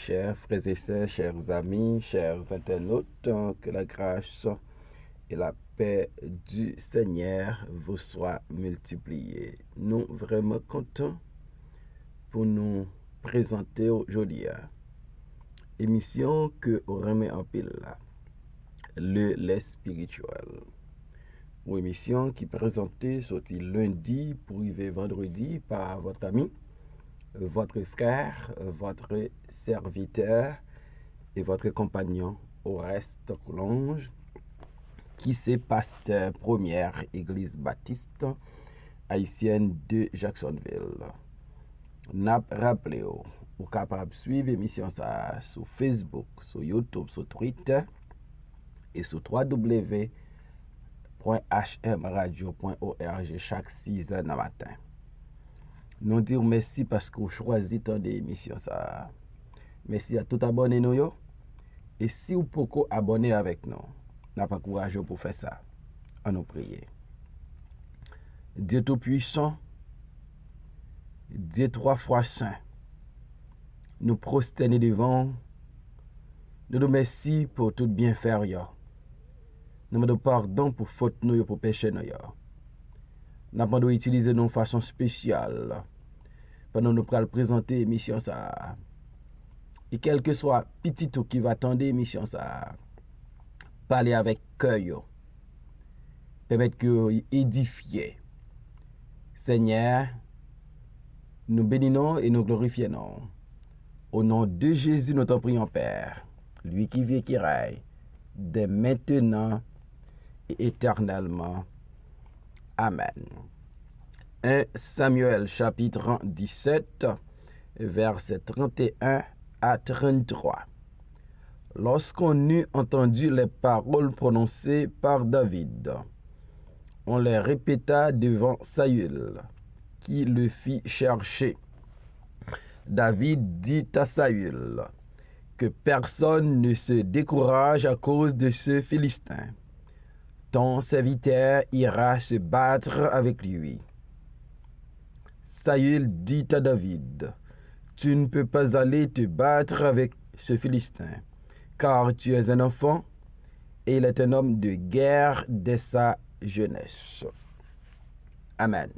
chers frères et sœurs, chers amis, chers internautes, que la grâce et la paix du Seigneur vous soient multipliées. Nous vraiment contents pour nous présenter aujourd'hui émission que on remet en pile là, les spirituel. Une émission qui présentée sorti lundi pour arriver vendredi par votre ami, votre frère, votre serviteur et votre compagnon Oreste Coulonge, qui c'est pasteur première église baptiste haïtienne de Jacksonville. N'a rappelé ou capable suivre l'émission ça sur Facebook, sur YouTube, sur Twitter et sur www.hmradio.org chaque 6h du matin. Nous dire merci parce que vous choisissez tant d'émissions ça. Merci à tout abonné nous yo. Et si vous pouvez abonner avec nous, n'a pas courage pour faire ça. On nous prie. Dieu tout-puissant, Dieu trois fois saint, nous prosterner devant, nous nous merci pour tout bien faire yo. Nous demandons pardon pour faute nous pour péché nous yo. Nous demandons utiliser nos façon spéciale pendant nous pral présenter l'émission ça. Et quel que soit petit tout qui va attendre l'émission ça, parler avec cœur, permettre que édifier. Seigneur, nous bénissons et nous glorifions. Au nom de Jésus, nous t'en prions, Père, lui qui vit et qui règne, dès maintenant et éternellement. Amen. 1 Samuel chapitre 17, versets 31 à 33. Lorsqu'on eut entendu les paroles prononcées par David, on les répéta devant Saül, qui le fit chercher. David dit à Saül que personne ne se décourage à cause de ce Philistin. Ton serviteur ira se battre avec lui. Saül dit à David, tu ne peux pas aller te battre avec ce Philistin, car tu es un enfant et il est un homme de guerre dès sa jeunesse. Amen.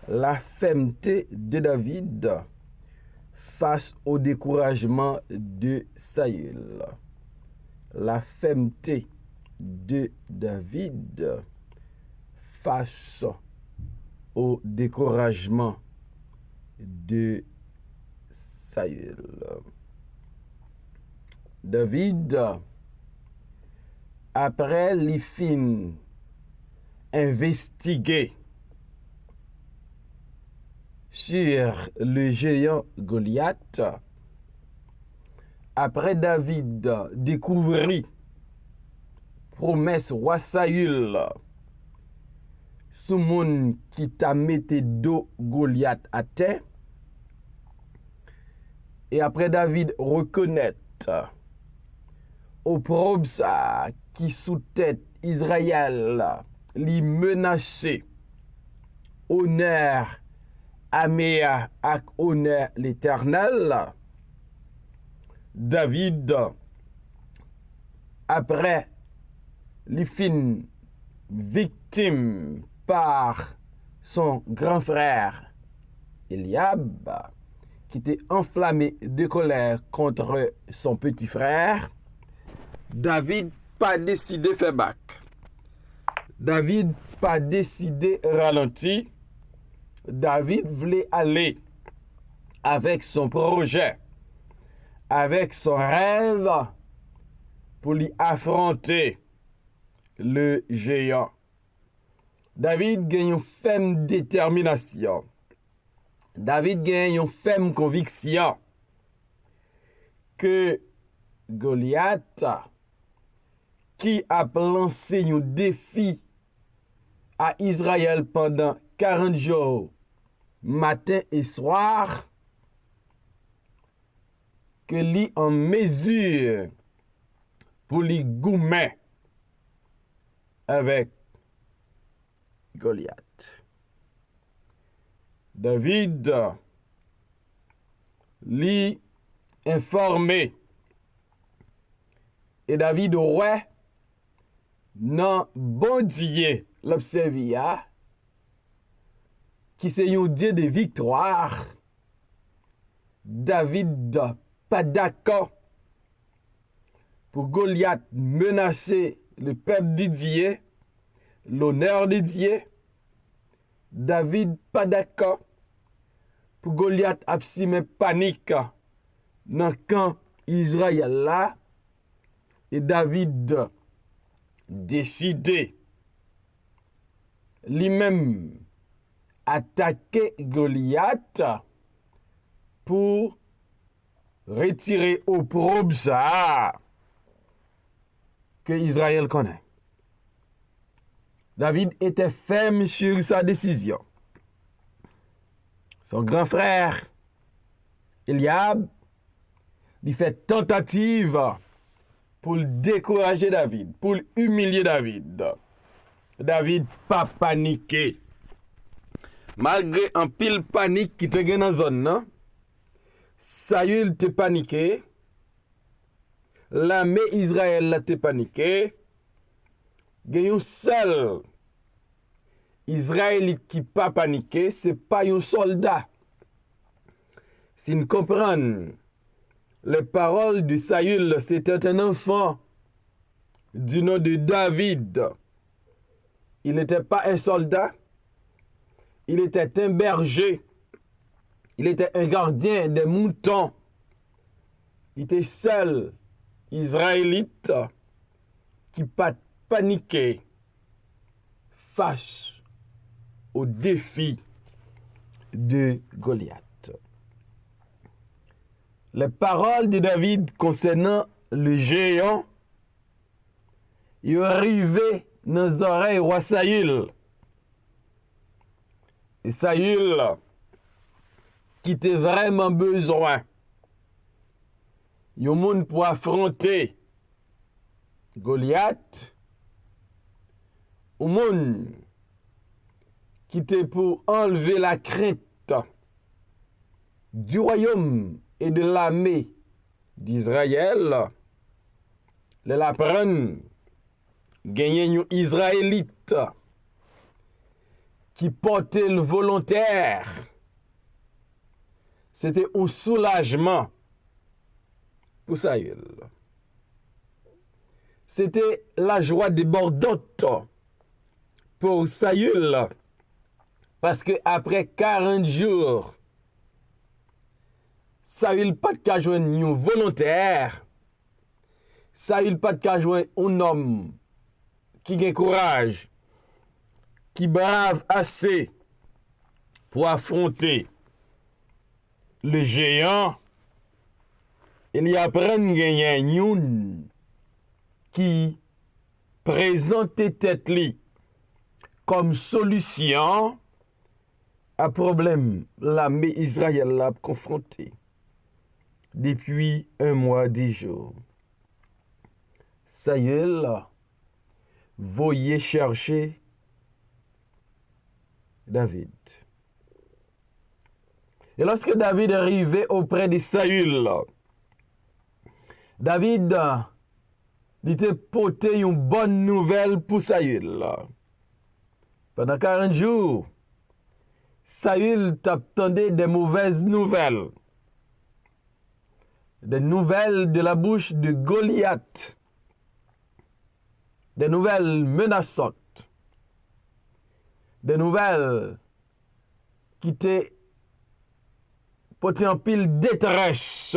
La fermeté de David face au découragement de Saül. La fermeté de David face au découragement de Saül. David, après les fins investiguer sur le géant Goliath, après David découvrit promesse roi Saül sous moun qui t'a mette dos Goliath à terre, et après David reconnaître opprobre ça qui sous tête Israël li menacé honneur améa ak honneur l'Éternel, David après li fin victime par son grand frère Eliab, qui était enflammé de colère contre son petit frère, David pas décidé faire back. David pas décidé ralentir. David voulait aller avec son projet, avec son rêve pour lui affronter le géant. David gagne une ferme détermination. David gagne une ferme conviction que Goliath, qui a lancé un défi à Israël pendant 40 jours, matin et soir, que lui en mesure pour lui goumer avec Goliath. David, lui, informé. Et David ouais nan bon Dieu l'observia qui c'est un Dieu de victoire. David pas d'accord pour Goliath menacer le peuple de Dieu, l'honneur de Dieu. David pas d'accord pour Goliath absime panique dans camp Israël là. Et David décidé lui-même attaquer Goliath pour retirer opprobre ça que Israël connaît. David était ferme sur sa décision. Son grand frère, Eliab, il fait tentative pour décourager David, pour humilier David. David pas paniqué. Malgré un pile panique qui te gagne dans la zone, non? Saül te paniqué. L'armée Israël te paniqué. Il y a un seul Israélite qui pas paniqué, c'est pas un soldat. Si nous comprenons les paroles de Saül, c'était un enfant du nom de David. Il n'était pas un soldat, il était un berger, il était un gardien des moutons. Il était seul Israélite qui pas paniqué face au défi de Goliath. Les paroles de David concernant le géant y arrivaient dans les oreilles du roi Saül. Et Saül, qui était vraiment besoin, yon monde pour affronter Goliath, au monde qui était pour enlever la crainte du royaume et de l'armée d'Israël, les lapins gagnaient un Israélite qui portait le volontaire. C'était un soulagement pour Saül. C'était la joie débordante pour Saül, parce que après 40 jours, Saül pas de joindre un volontaire. Saül pas de joindre un homme qui a courage, qui brave assez pour affronter le géant. Il y a un qui présentait tête comme solution à problème l'armée Israël l'a confronté depuis 1 mois 10 jours. Saül voyait chercher David. Et lorsque David arrivait auprès de Saül, David était porté une bonne nouvelle pour Saül. Pendant 40 jours, Saül t'attendait des mauvaises nouvelles. Des nouvelles de la bouche de Goliath. Des nouvelles menaçantes. Des nouvelles qui t'ont porté en pile détresse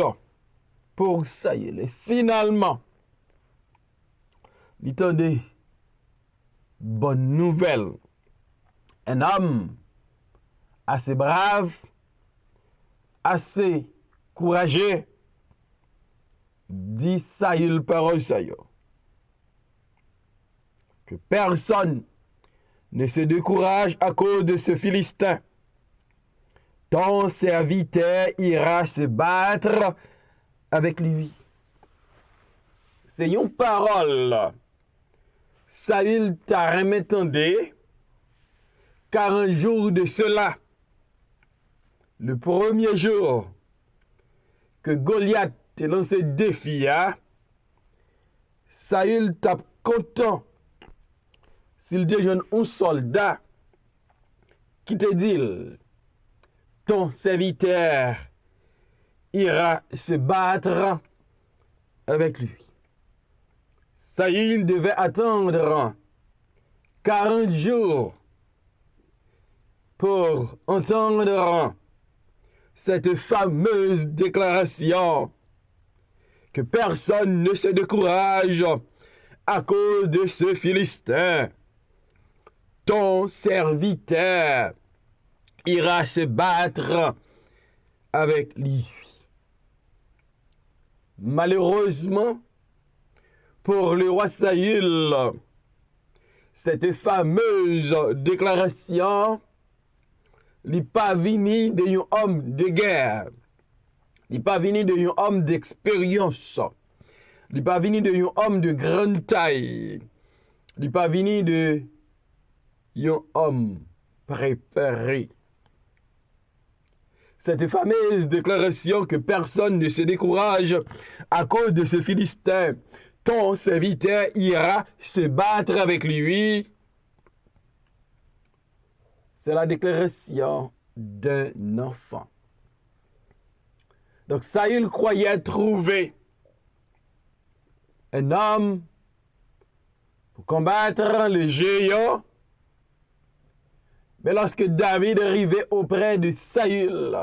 pour Saül. Et finalement, il tendait bonne nouvelle. Un homme assez brave, assez courageux, dit Saül parole Saül, que personne ne se décourage à cause de ce Philistin. Ton serviteur ira se battre avec lui. C'est une parole. Saül t'a remetté 40 jours de cela. Le premier jour, que Goliath te lancé défi, Saül tape content s'il déjeune un soldat qui te dit, ton serviteur ira se battre avec lui. Saül devait attendre 40 jours pour entendre cette fameuse déclaration que personne ne se décourage à cause de ce Philistin. Ton serviteur ira se battre avec lui. Malheureusement, pour le roi Saül, cette fameuse déclaration n'est pas venue d'un homme de guerre, n'est pas venue d'un homme d'expérience, n'est pas venue d'un homme de grande taille, n'est pas venue d'un homme préparé. Cette fameuse déclaration que personne ne se décourage à cause de ce Philistin, ton serviteur ira se battre avec lui. C'est la déclaration d'un enfant. Donc Saül croyait trouver un homme pour combattre le géant. Mais lorsque David arrivait auprès de Saül,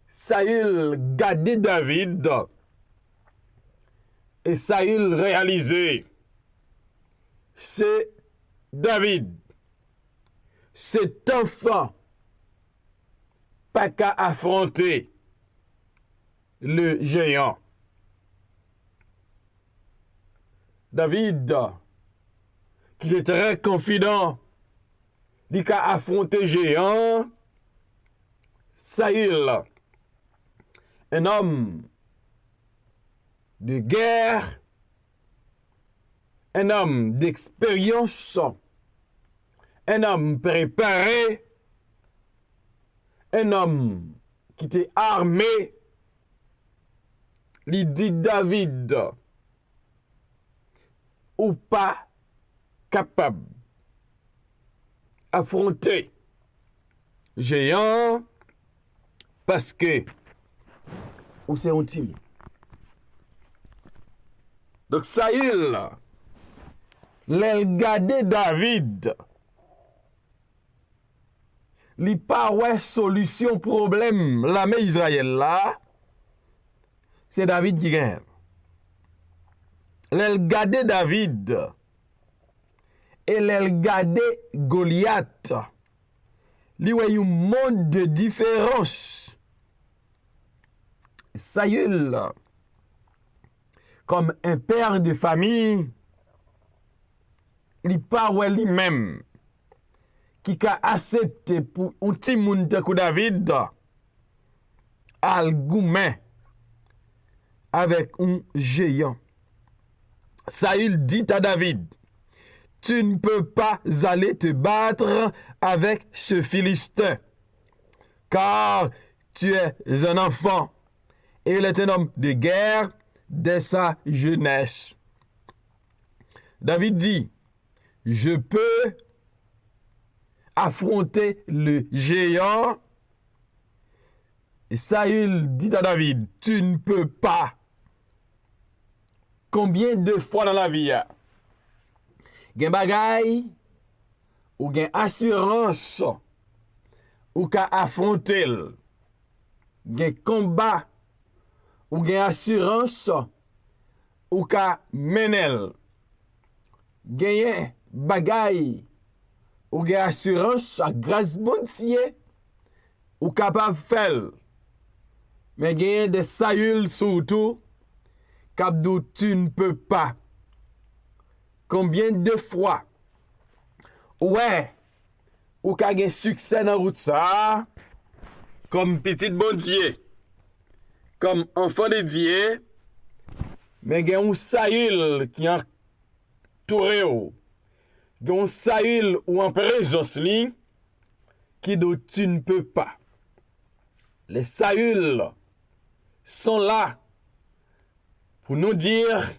Saül gardait David et Saül réalisait, c'est David, cet enfant, pas qu'à affronter le géant. David, qui est très confident, dit qu'à affronter géant. Saül, un homme de guerre, un homme d'expérience, un homme préparé, un homme qui était armé, lui dit David, ou pas capable affronter géant parce que ou c'est un timide. Donc Saül, l'el gade David, li pa wè solution problème la mais Israël là, c'est David qui gagne. L'el gade David et l'el gade Goliath, li wè yon monde de différence. Saül, comme un père de famille, li pa wè li même qui a accepté pour un petit moun takou David al goumen avec un géant. Saül dit à David, tu ne peux pas aller te battre avec ce Philistin, car tu es un enfant et il est un homme de guerre dès sa jeunesse. David dit, je peux affronter le géant. Et Saül dit à David, tu ne peux pas. Combien de fois dans la vie, gen bagay ou gen assurance ou ka affronter, gen combat ou gen assurance ou ka menel, gen bagay ou gen assurance à grâce bon Dieu ou capable faire. Mais gen des Saül surtout Kabdou, tu ne peux pas. Combien de fois, ouais, ou ka gen succès dans route ça, comme petit bon Dieu, comme enfant de Dieu, mais gen un Saül qui entouré ou, gen un Saül ou en présence li, qui do tu ne peux pas. Les Saül sont là pour nous dire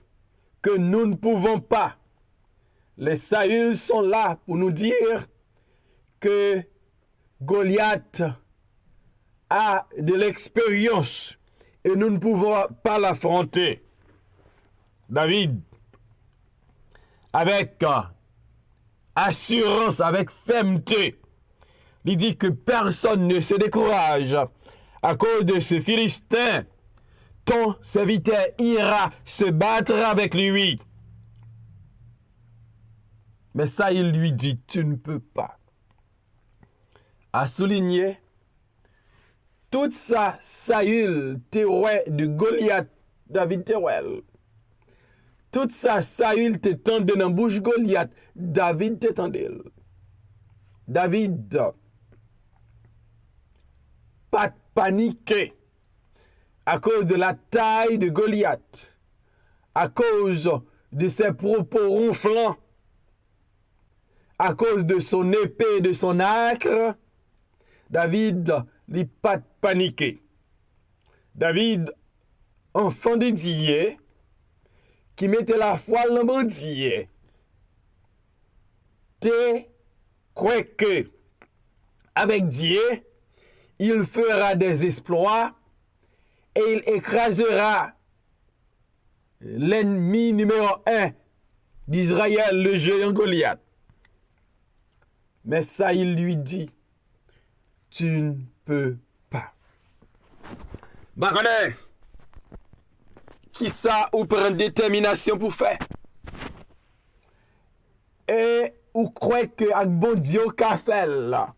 que nous ne pouvons pas. Les Saül sont là pour nous dire que Goliath a de l'expérience et nous ne pouvons pas l'affronter. David, avec assurance, avec fermeté, il dit que personne ne se décourage à cause de ce Philistin. Ton serviteur ira se battre avec lui. Mais ça, il lui dit, tu ne peux pas. À souligner, tout ça, Saül, théorie de Goliath, David théorie. Tout ça, Saül t'étend dans la bouche Goliath, David t'étendait. David, pas paniqué à cause de la taille de Goliath, à cause de ses propos ronflants, à cause de son épée et de son acre. David n'est pas paniqué. David, enfant de Dieu, qui mettait la foi dans mon Dieu, te crois que avec Dieu, il fera des exploits et il écrasera l'ennemi numéro 1 d'Israël, le géant Goliath. Mais ça, il lui dit, tu ne peux pas. Baronne, qui ça ou prend détermination pour faire? Et ou croit que avec bon Dieu qu'a fait là?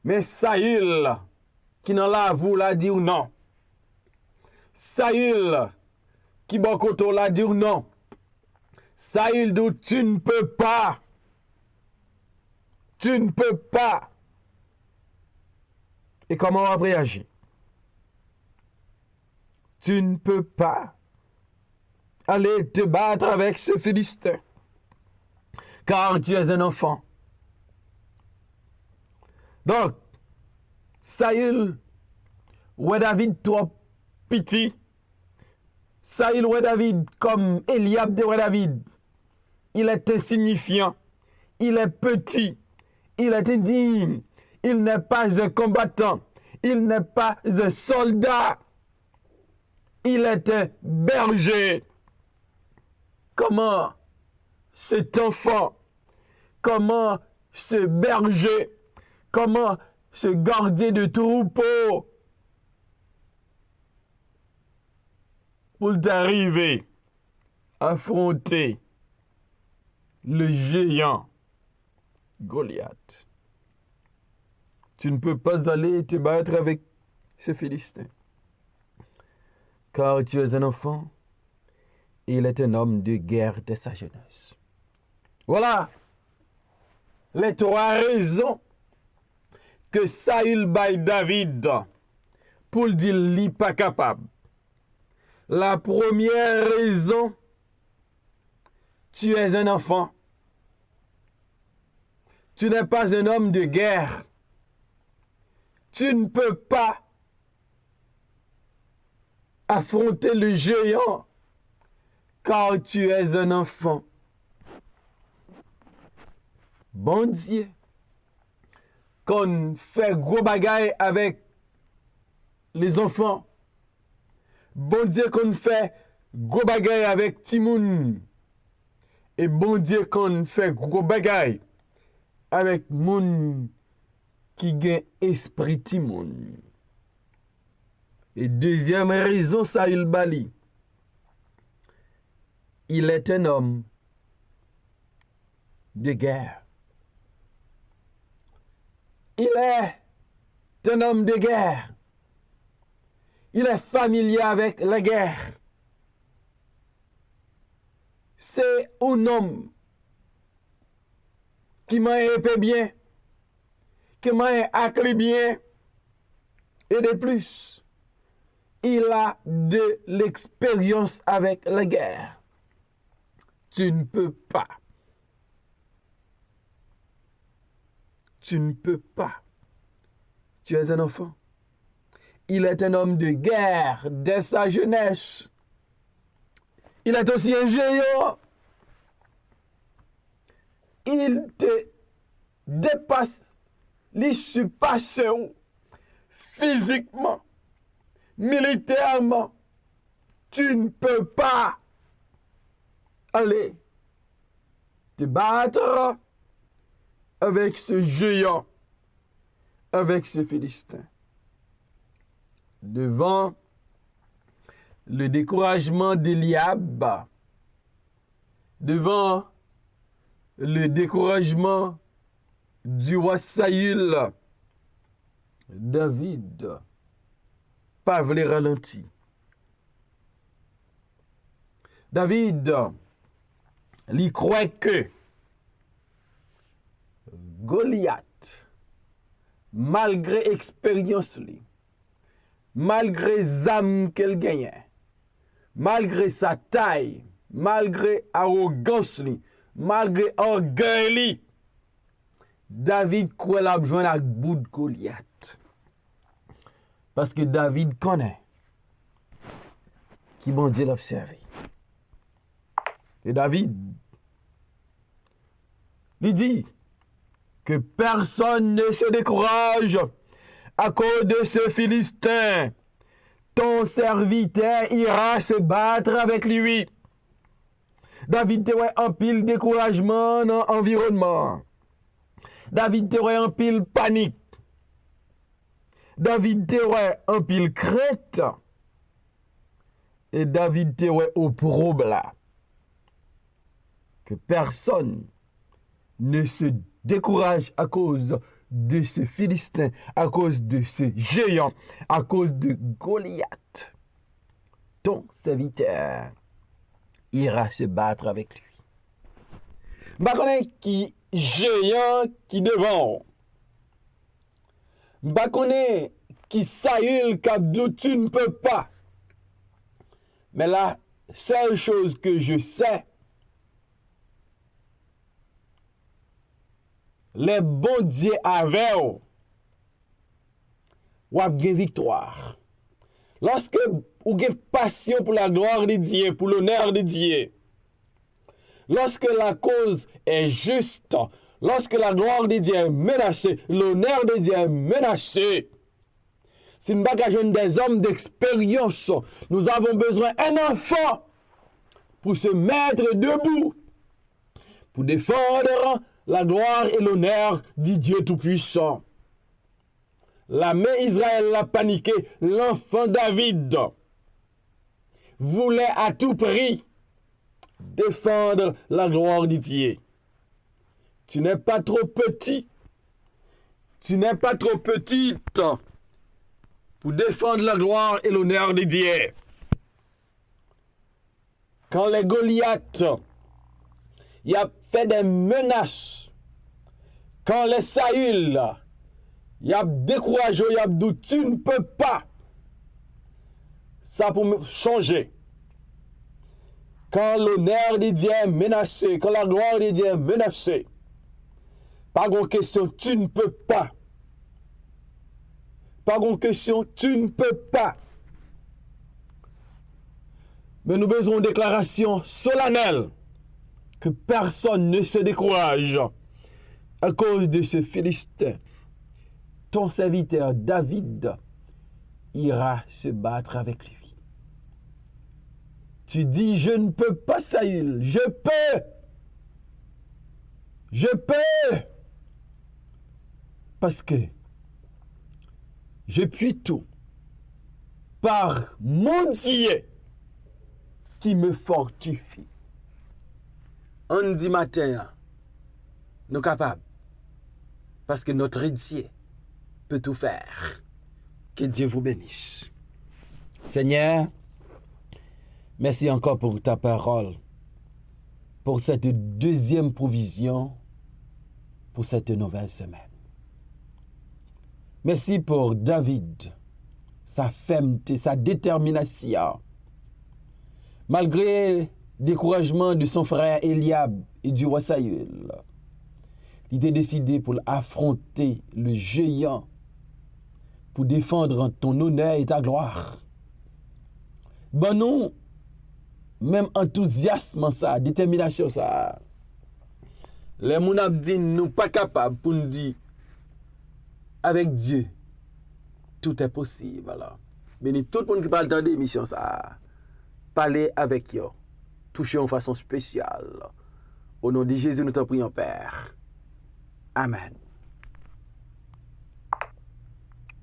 Mais Saül, qui n'en l'a avoué, l'a dit ou non. Saül, qui bon côté l'a dit ou non. Saül dit, tu ne peux pas. Tu ne peux pas. Et comment on va réagir? Tu ne peux pas aller te battre avec ce Philistin, car tu es un enfant. Donc, Saül, ouais David trop petit. Saül, ouais David comme Eliab de ouais David. Il est insignifiant. Il est petit. Il est indigne. Il n'est pas un combattant. Il n'est pas un soldat. Il est un berger. Comment cet enfant, comment ce berger, comment ce gardien de troupeau pour t'arriver à affronter le géant Goliath? Tu ne peux pas aller te battre avec ce Philistin, car tu es un enfant et il est un homme de guerre de sa jeunesse. Voilà les 3 raisons que Saül baille David pour le dire qu'il n'est pas capable. La première raison, tu es un enfant. Tu n'es pas un homme de guerre. Tu ne peux pas affronter le géant car tu es un enfant. Bon Dieu, qu'on fait gros bagaille avec les enfants. Bon Dieu, qu'on fait gros bagaille avec Timoun. Et bon Dieu, qu'on fait gros bagaille avec moun qui gagne esprit Timoun. Et deuxième raison, Saül Bali. Il est un homme de guerre. Il est un homme de guerre. Il est familier avec la guerre. C'est un homme qui m'a épée bien, qui m'a acclé bien, et de plus, il a de l'expérience avec la guerre. Tu ne peux pas. Tu ne peux pas. Tu es un enfant. Il est un homme de guerre dès sa jeunesse. Il est aussi un géant. Il te dépasse, il surpasse physiquement, militairement. Tu ne peux pas aller te battre avec ce géant, avec ce Philistin. Devant le découragement d'Éliab, devant le découragement du roi Saül, David pas voulu ralentir. David, il croit que Goliath, malgré expérience, malgré les âmes qu'elle gagnait, malgré sa taille, malgré arrogance, malgré orgueil, David croit la besoin à bout de Goliath. Parce que David connaît qui bon Dieu l'observe. Et David lui dit que personne ne se décourage à cause de ce Philistin. Ton serviteur ira se battre avec lui. David te ouais en pile découragement dans l'environnement. David te ouais en pile panique. David te ouais en pile crainte. Et David te ouais au problème. Que personne ne se décourage à cause de ce Philistin, à cause de ce géant, à cause de Goliath. Ton serviteur ira se battre avec lui. Je connais qui géant qui devant. Je connais qui Saül qu'Abdou tu ne peux pas. Mais la seule chose que je sais, les bons dieux avaient ou a une victoire. Lorsque vous avez passion pour la gloire de Dieu, pour l'honneur de Dieu, lorsque la cause est juste, lorsque la gloire de Dieu est menacée, l'honneur de Dieu est menacé, c'est une bagage des hommes d'expérience. Nous avons besoin d'un enfant pour se mettre debout, pour défendre la gloire et l'honneur du Dieu Tout-Puissant. L'armée Israël a paniqué. L'enfant David voulait à tout prix défendre la gloire du Dieu. Tu n'es pas trop petit. Tu n'es pas trop petite pour défendre la gloire et l'honneur de Dieu. Quand les Goliaths il a fait des menaces. Quand les Saül, il a découragé, il a dit, tu ne peux pas. Ça pour me changer. Quand l'honneur de Dieu est menacé, quand la gloire de Dieu est menacée, pas de question, tu ne peux pas. Pas de question, tu ne peux pas. Mais nous avons une déclaration solennelle. Que personne ne se décourage à cause de ce Philistin. Ton serviteur David ira se battre avec lui. Tu dis, je ne peux pas, Saül. Je peux. Je peux. Parce que je puis tout par mon Dieu qui me fortifie. On dit matin, nous sommes capables. Parce que notre Dieu peut tout faire. Que Dieu vous bénisse. Seigneur, merci encore pour ta parole, pour cette deuxième provision, pour cette nouvelle semaine. Merci pour David, sa fermeté, sa détermination. Malgré découragement de son frère Éliab et du roi Saül, il était décidé pour affronter le géant pour défendre ton honneur et ta gloire. Bon nous, même enthousiasme ça, détermination ça. Les moun ap dit nous pas capables pour nous dire avec Dieu tout est possible. Voilà. Béni tout le monde qui parle dans l'émission ça. Parlez avec eux. Touchez en façon spéciale. Au nom de Jésus, nous t'en prions, Père. Amen.